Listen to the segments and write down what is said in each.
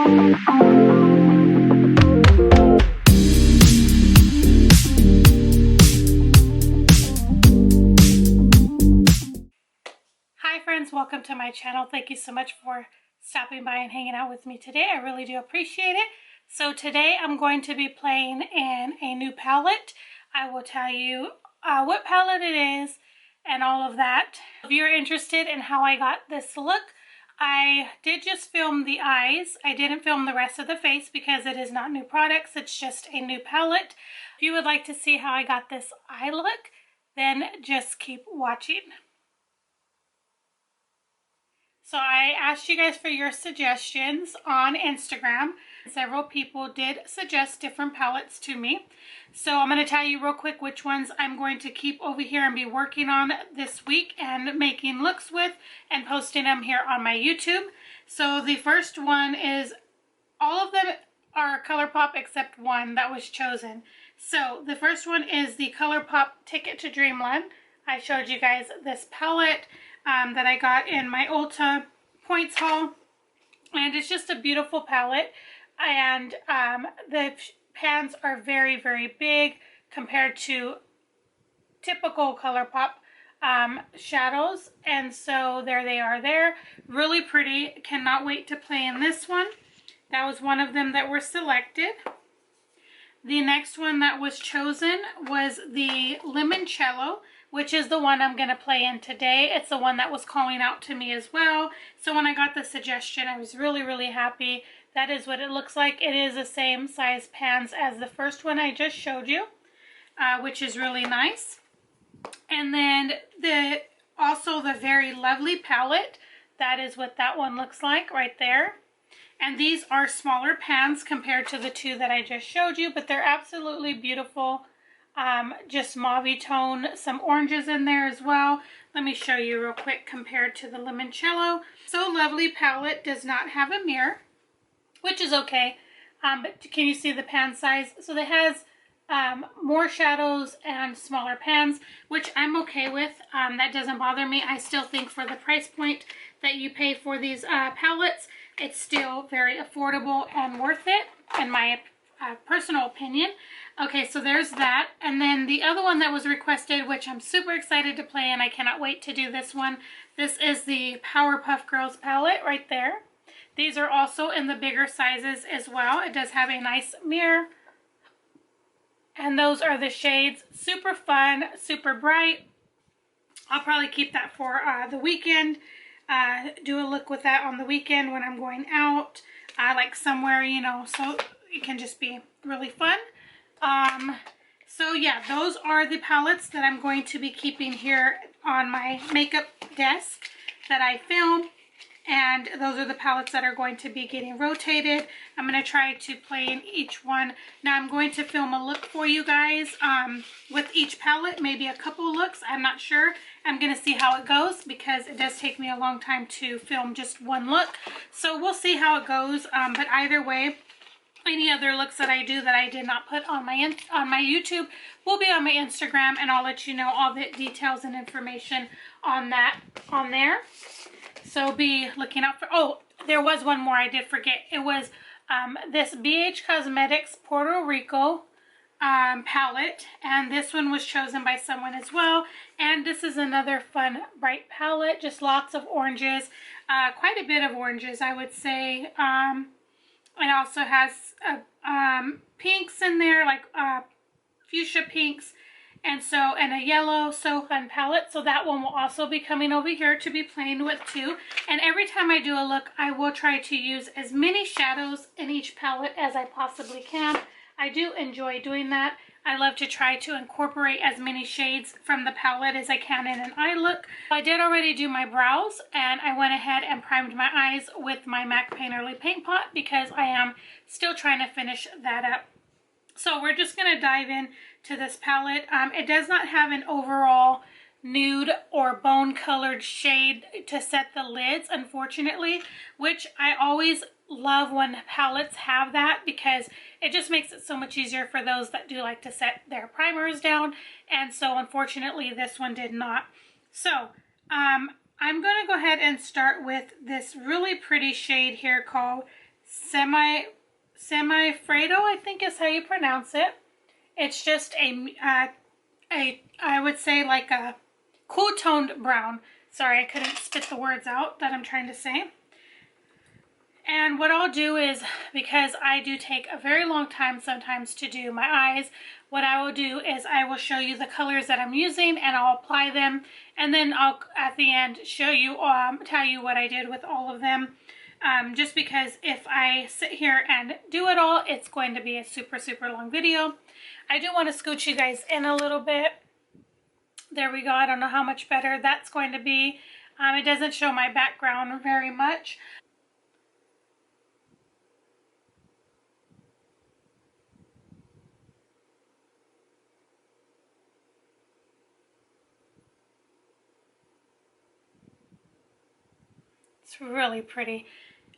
Hi friends, welcome to my channel. Thank you so much for stopping by and hanging out with me today. I really do appreciate it. So today I'm going to be playing in a new palette. I will tell you what palette it is and all of that. If you're interested in how I got this look, I did just film the eyes. I didn't film the rest of the face because it is not new products. It's just a new palette. If you would like to see how I got this eye look, then just keep watching. So I asked you guys for your suggestions on Instagram. Several people did suggest different palettes to me. So I'm going to tell you real quick which ones I'm going to keep over here and be working on this week and making looks with and posting them here on my YouTube. So the first one is, all of them are Colourpop except one that was chosen. So the first one is the Colourpop Ticket to Dreamland. I showed you guys this palette that I got in my Ulta Points haul, and it's just a beautiful palette, and the pans are very, very big compared to typical Colourpop shadows, and so there they are there. Really pretty. Cannot wait to play in this one. That was one of them that were selected. The next one that was chosen was the Limoncello, which is the one I'm going to play in today. It's the one that was calling out to me as well. So when I got the suggestion, I was really, really happy. That is what it looks like. It is the same size pans as the first one I just showed you, which is really nice. And then also the Very Lovely palette. That is what that one looks like right there. And these are smaller pans compared to the two that I just showed you, but they're absolutely beautiful. Just mauve tone, some oranges in there as well. Let me show you real quick compared to the Limoncello. So Lovely palette does not have a mirror, which is okay. But can you see the pan size? So it has more shadows and smaller pans, which I'm okay with. That doesn't bother me. I still think for the price point that you pay for these palettes, it's still very affordable and worth it, in my personal opinion. Okay, so there's that. And then the other one that was requested, which I'm super excited to play in, I cannot wait to do this one. This is the Powerpuff Girls palette right there. These are also in the bigger sizes as well. It does have a nice mirror. And those are the shades. Super fun, super bright. I'll probably keep that for the weekend. Do a look with that on the weekend when I'm going out, like somewhere, you know, so it can just be really fun. So yeah, those are the palettes that I'm going to be keeping here on my makeup desk that I film, and those are the palettes that are going to be getting rotated. I'm going to try to play in each one. Now I'm going to film a look for you guys with each palette, maybe a couple looks, I'm not sure. I'm going to see how it goes because it does take me a long time to film just one look. So we'll see how it goes, but either way, any other looks that I do that I did not put on my YouTube will be on my Instagram, and I'll let you know all the details and information on that on there. So be looking out for, oh, there was one more I did forget. It was this BH Cosmetics Puerto Rico palette, and this one was chosen by someone as well. And this is another fun bright palette, just lots of oranges, quite a bit of oranges, I would say. It also has pinks in there, like fuchsia pinks, and a yellow. So fun palette. So that one will also be coming over here to be playing with too. And every time I do a look, I will try to use as many shadows in each palette as I possibly can. I do enjoy doing that. I love to try to incorporate as many shades from the palette as I can in an eye look. I did already do my brows, and I went ahead and primed my eyes with my MAC Painterly Paint Pot because I am still trying to finish that up. So we're just going to dive in to this palette. It does not have an overall nude or bone colored shade to set the lids, unfortunately, which I always love when palettes have that because it just makes it so much easier for those that do like to set their primers down, and so unfortunately this one did not. So I'm going to go ahead and start with this really pretty shade here called Semifredo, I think is how you pronounce it. It's just I would say like a cool toned brown. Sorry, I couldn't spit the words out that I'm trying to say. And what I'll do is, because I do take a very long time sometimes to do my eyes, what I will do is I will show you the colors that I'm using and I'll apply them, and then I'll at the end show you, tell you what I did with all of them. Just because if I sit here and do it all, it's going to be a super long video. I do want to scooch you guys in a little bit. There we go. I don't know how much better that's going to be. It doesn't show my background very much. It's really pretty.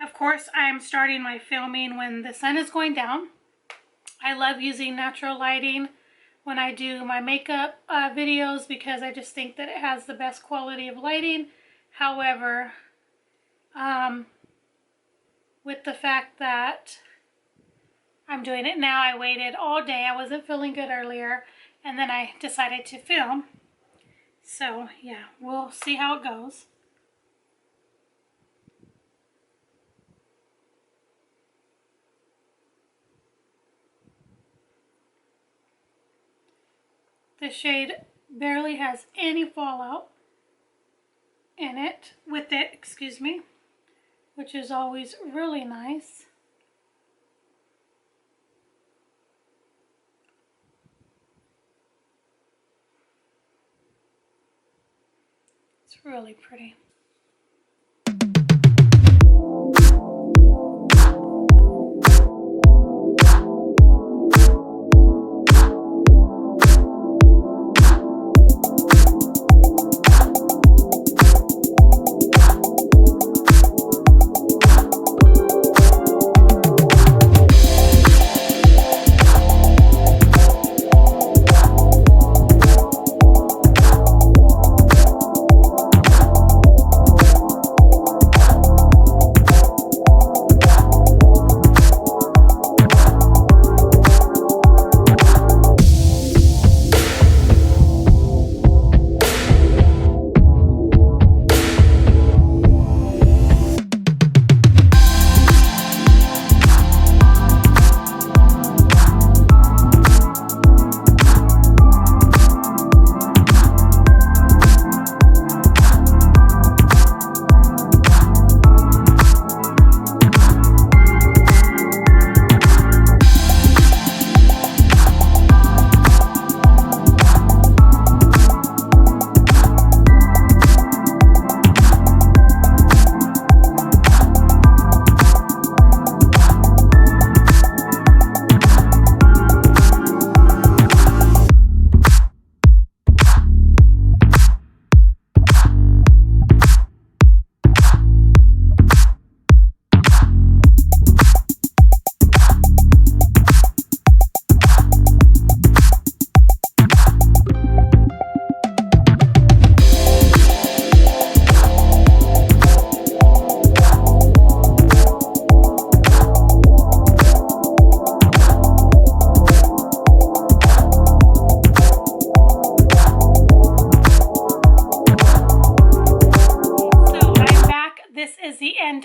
Of course, I'm starting my filming when the sun is going down. I love using natural lighting when I do my makeup videos because I just think that it has the best quality of lighting. However, with the fact that I'm doing it now, I waited all day. I wasn't feeling good earlier, and then I decided to film. So yeah, we'll see how it goes. The shade barely has any fallout in it, with it, excuse me, which is always really nice. It's really pretty.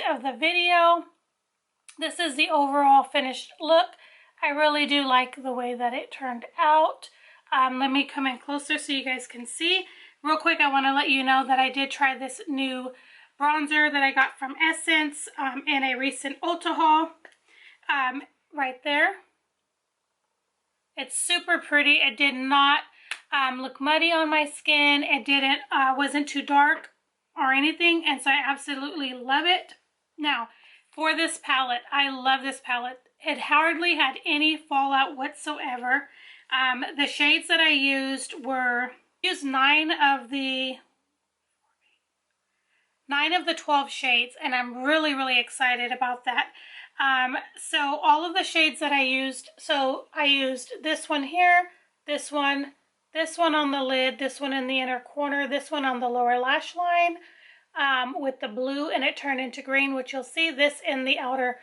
Of the video. This is the overall finished look. I really do like the way that it turned out. Let me come in closer so you guys can see. Real quick, I want to let you know that I did try this new bronzer that I got from Essence in a recent Ulta haul. Right there. It's super pretty. It did not look muddy on my skin. It wasn't too dark or anything, and so I absolutely love it. Now, for this palette, I love this palette. It hardly had any fallout whatsoever. The shades that I used used 9 of the 12 shades, and I'm really excited about that. So all of the shades that I used, so I used this one here, this one on the lid, this one in the inner corner, this one on the lower lash line, with the blue, and it turned into green, which you'll see, this in the outer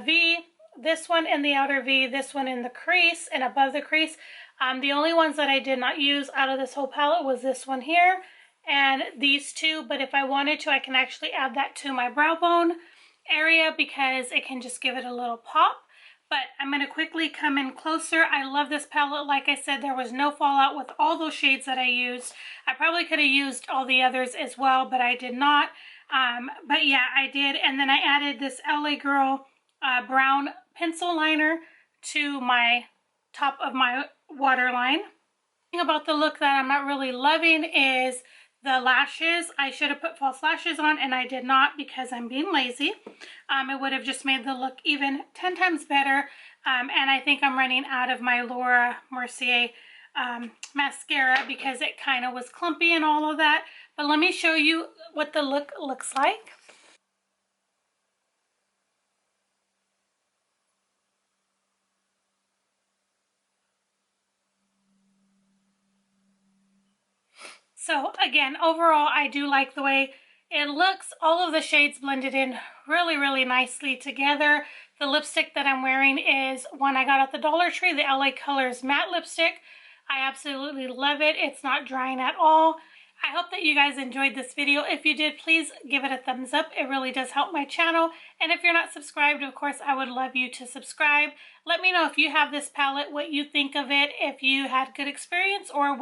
V, this one in the outer V, this one in the crease and above the crease. The only ones that I did not use out of this whole palette was this one here and these two, but if I wanted to, I can actually add that to my brow bone area because it can just give it a little pop. But I'm going to quickly come in closer. I love this palette. Like I said, there was no fallout with all those shades that I used. I probably could have used all the others as well, but I did not. But yeah, I did. And then I added this LA Girl brown pencil liner to my top of my waterline. The thing about the look that I'm not really loving is the lashes. I should have put false lashes on and I did not because I'm being lazy. It would have just made the look even 10 times better. And I think I'm running out of my Laura Mercier mascara because it kind of was clumpy and all of that. But let me show you what the look looks like. So again, overall, I do like the way it looks. All of the shades blended in really, really nicely together. The lipstick that I'm wearing is one I got at the Dollar Tree, the LA Colors matte lipstick. I absolutely love it. It's not drying at all. I hope that you guys enjoyed this video. If you did, please give it a thumbs up. It really does help my channel. And if you're not subscribed, of course, I would love you to subscribe. Let me know if you have this palette, what you think of it, if you had good experience, or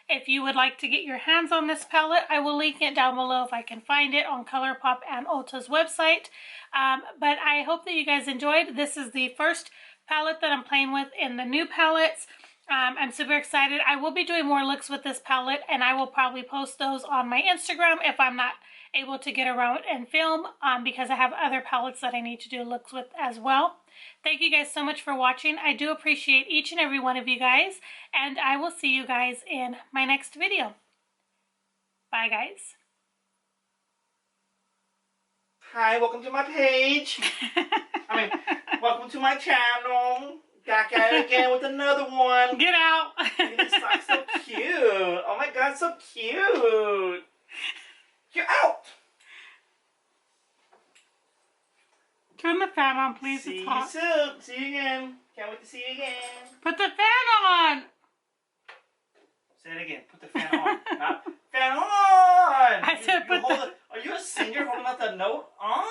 if you would like to get your hands on this palette. I will link it down below if I can find it on Colourpop and Ulta's website. But I hope that you guys enjoyed. This is the first palette that I'm playing with in the new palettes. I'm super excited. I will be doing more looks with this palette and I will probably post those on my Instagram if I'm not able to get around and film because I have other palettes that I need to do looks with as well. Thank you guys so much for watching. I do appreciate each and every one of you guys and I will see you guys in my next video. Bye guys. Hi, welcome to my page. Welcome to my channel. Back at it again with another one. Get out. This sock's so cute. Oh my god, so cute. You're out. Turn the fan on, please. See it's you hot. soon. See you again. Can't wait to see you again. Put the fan on. Say it again. Put the fan on. Not fan on. I said put the... Are you a singer holding out that note? On.